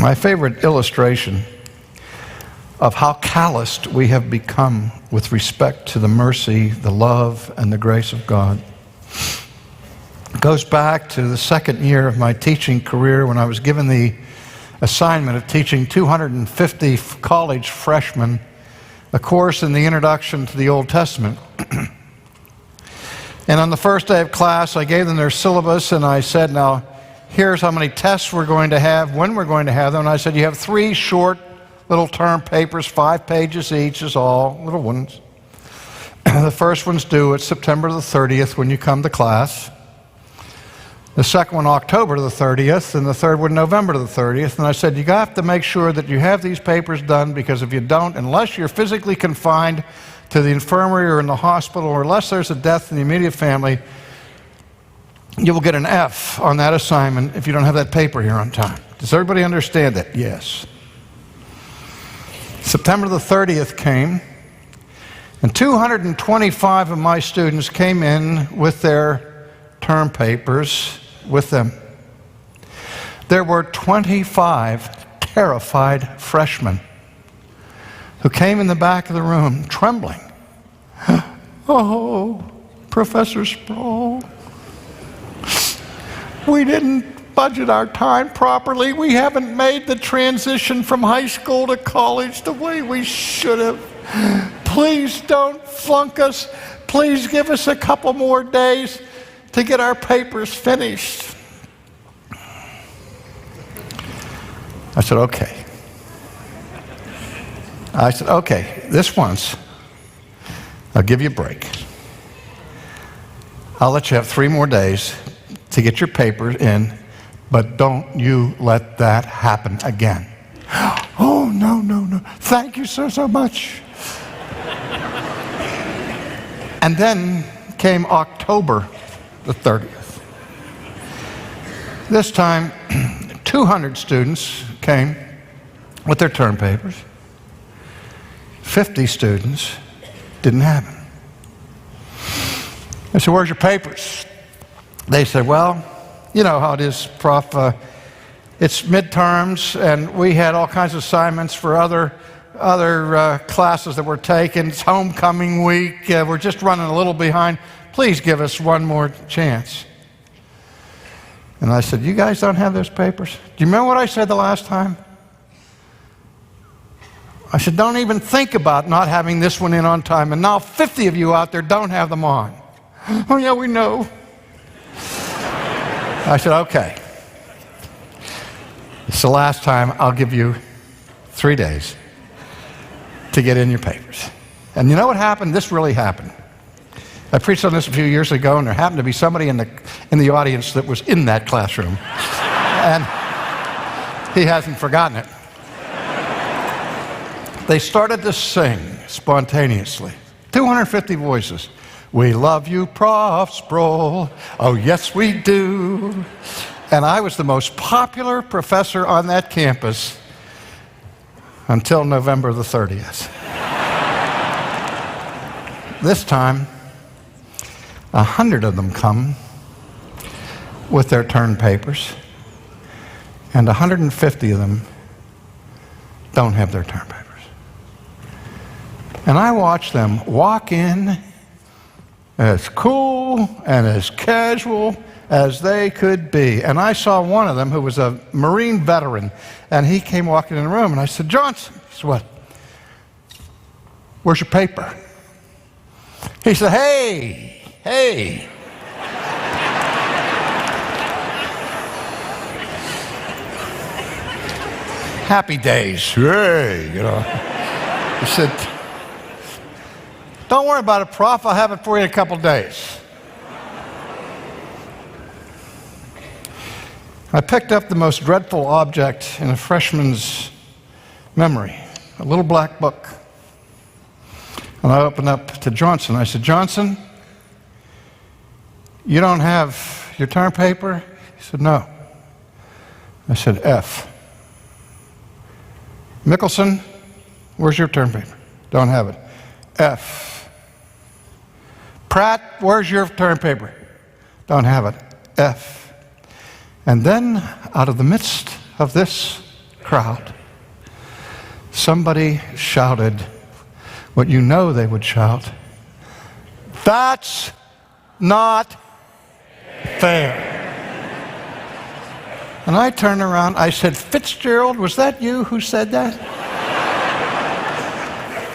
My favorite illustration of how calloused we have become with respect to the mercy, the love, and the grace of God goes back to the second year of my teaching career when I was given the assignment of teaching 250 college freshmen a course in the Introduction to the Old Testament. And on the first day of class, I gave them their syllabus, and I said, now, here's how many tests we're going to have, when we're going to have them. And I said, you have 3 short little term papers, 5 pages each is all, little ones. The first one's due at September the 30th when you come to class. The second one, October the 30th, and the third one, November the 30th. And I said, you have to make sure that you have these papers done, because if you don't, unless you're physically confined to the infirmary or in the hospital, or unless there's a death in the immediate family, you will get an F on that assignment if you don't have that paper here on time. Does everybody understand that? Yes. September the 30th came, and 225 of my students came in with their term papers with them. There were 25 terrified freshmen who came in the back of the room trembling. Oh, Professor Sproul, we didn't budget our time properly. We haven't made the transition from high school to college the way we should have. Please don't flunk us. Please give us a couple more days to get our papers finished. I said, okay. This once, I'll give you a break. I'll let you have 3 more days to get your papers in, but don't you let that happen again. Oh, no. Thank you so much. And then came October the 30th. This time, 200 students came with their term papers. 50 students didn't have them. I said, where's your papers? They said, well, you know how it is, Prof. It's midterms, and we had all kinds of assignments for other classes that were taken. It's homecoming week. We're just running a little behind. Please give us one more chance. And I said, you guys don't have those papers? Do you remember what I said the last time? I said, don't even think about not having this one in on time. And now 50 of you out there don't have them on. Oh, yeah, we know. I said, okay. It's the last time. I'll give you 3 days to get in your papers. And you know what happened? This really happened. I preached on this a few years ago, and there happened to be somebody in the audience that was in that classroom. And he hasn't forgotten it. They started to sing spontaneously. 250 voices. We love you, Prof. Sproul. Oh, yes, we do. And I was the most popular professor on that campus until November the 30th. This time, 100 of them come with their term papers, and 150 of them don't have their term papers. And I watch them walk in as cool and as casual as they could be. And I saw one of them who was a Marine veteran, and he came walking in the room, and I said, Johnson. He said, what? Where's your paper? He said, hey. Happy days. Hey, you know. He said, don't worry about it, Prof. I'll have it for you in a couple days. I picked up the most dreadful object in a freshman's memory, a little black book. And I opened up to Johnson. I said, Johnson, you don't have your term paper? He said, no. I said, F. Mickelson, where's your term paper? Don't have it. F. Pratt, where's your term paper? Don't have it. F. And then, out of the midst of this crowd, somebody shouted what you know they would shout: "That's not fair." And I turned around, I said, "Fitzgerald, was that you who said that?"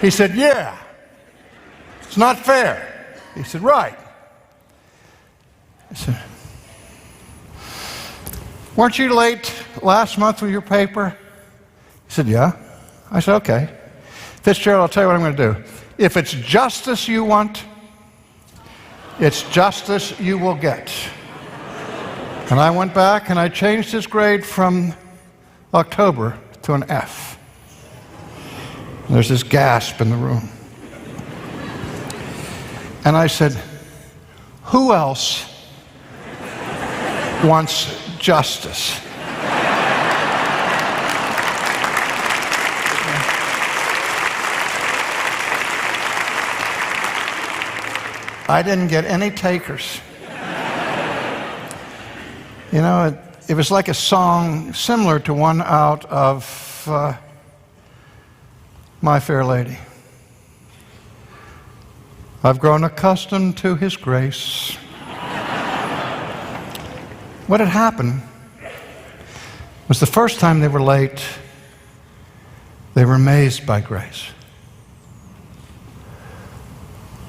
He said, "Yeah. It's not fair." He said, "Right." I said, "Weren't you late last month with your paper?" He said, "Yeah." I said, "Okay. Fitzgerald, I'll tell you what I'm going to do. If it's justice you want, it's justice you will get." And I went back and I changed his grade from October to an F. And there's this gasp in the room. And I said, "Who else wants justice?" I didn't get any takers. You know, it was like a song similar to one out of My Fair Lady. "I've grown accustomed to His grace." What had happened was the first time they were late, they were amazed by grace.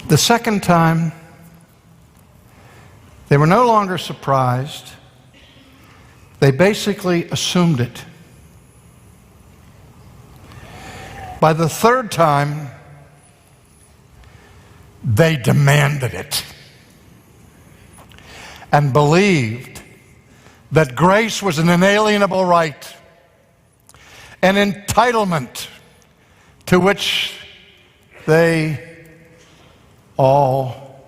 The second time, they were no longer surprised. They basically assumed it. By the third time, they demanded it and believed that grace was an inalienable right, an entitlement to which they all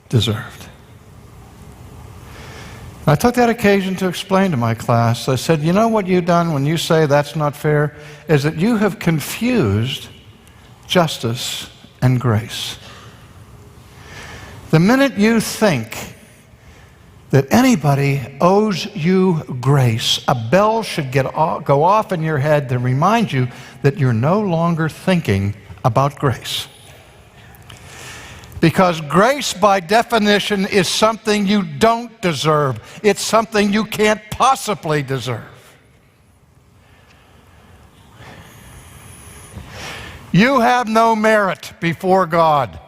deserved. I took that occasion to explain to my class. I said, "You know what you've done when you say that's not fair, is that you have confused justice and grace. The minute you think that anybody owes you grace, a bell should go off in your head to remind you that you're no longer thinking about grace. Because grace, by definition, is something you don't deserve. It's something you can't possibly deserve. You have no merit before God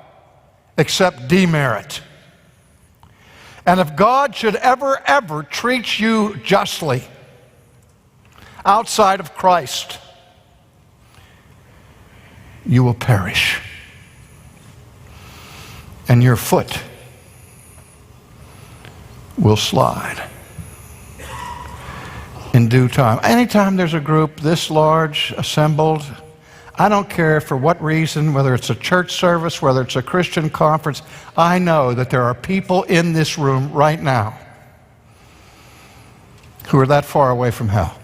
except demerit. And if God should ever treat you justly outside of Christ, you will perish. And your foot will slide in due time. Anytime there's a group this large assembled, I don't care for what reason, whether it's a church service, whether it's a Christian conference, I know that there are people in this room right now who are that far away from hell.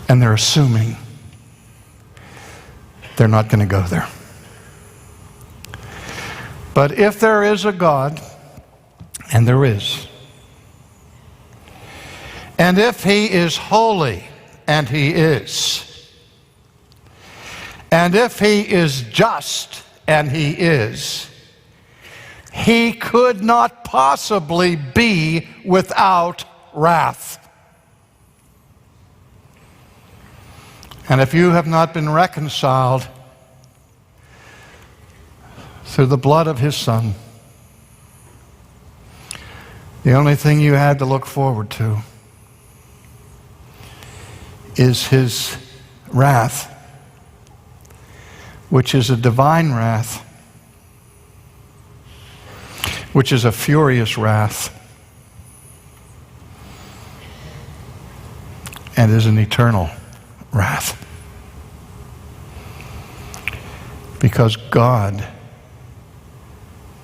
And they're assuming they're not going to go there. But if there is a God, and there is, and if He is holy, and He is, and if He is just, and He is, He could not possibly be without wrath. And if you have not been reconciled through the blood of His Son, the only thing you had to look forward to is His wrath, which is a divine wrath, which is a furious wrath, and is an eternal wrath. Because God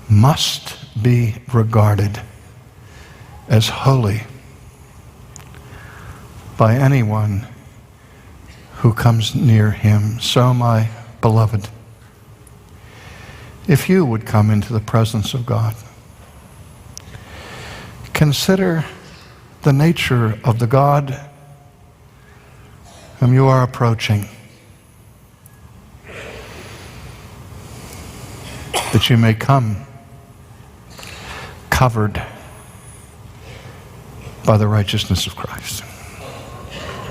must be regarded as holy by anyone who comes near Him. So, my beloved, if you would come into the presence of God, consider the nature of the God whom you are approaching, that you may come covered by the righteousness of Christ.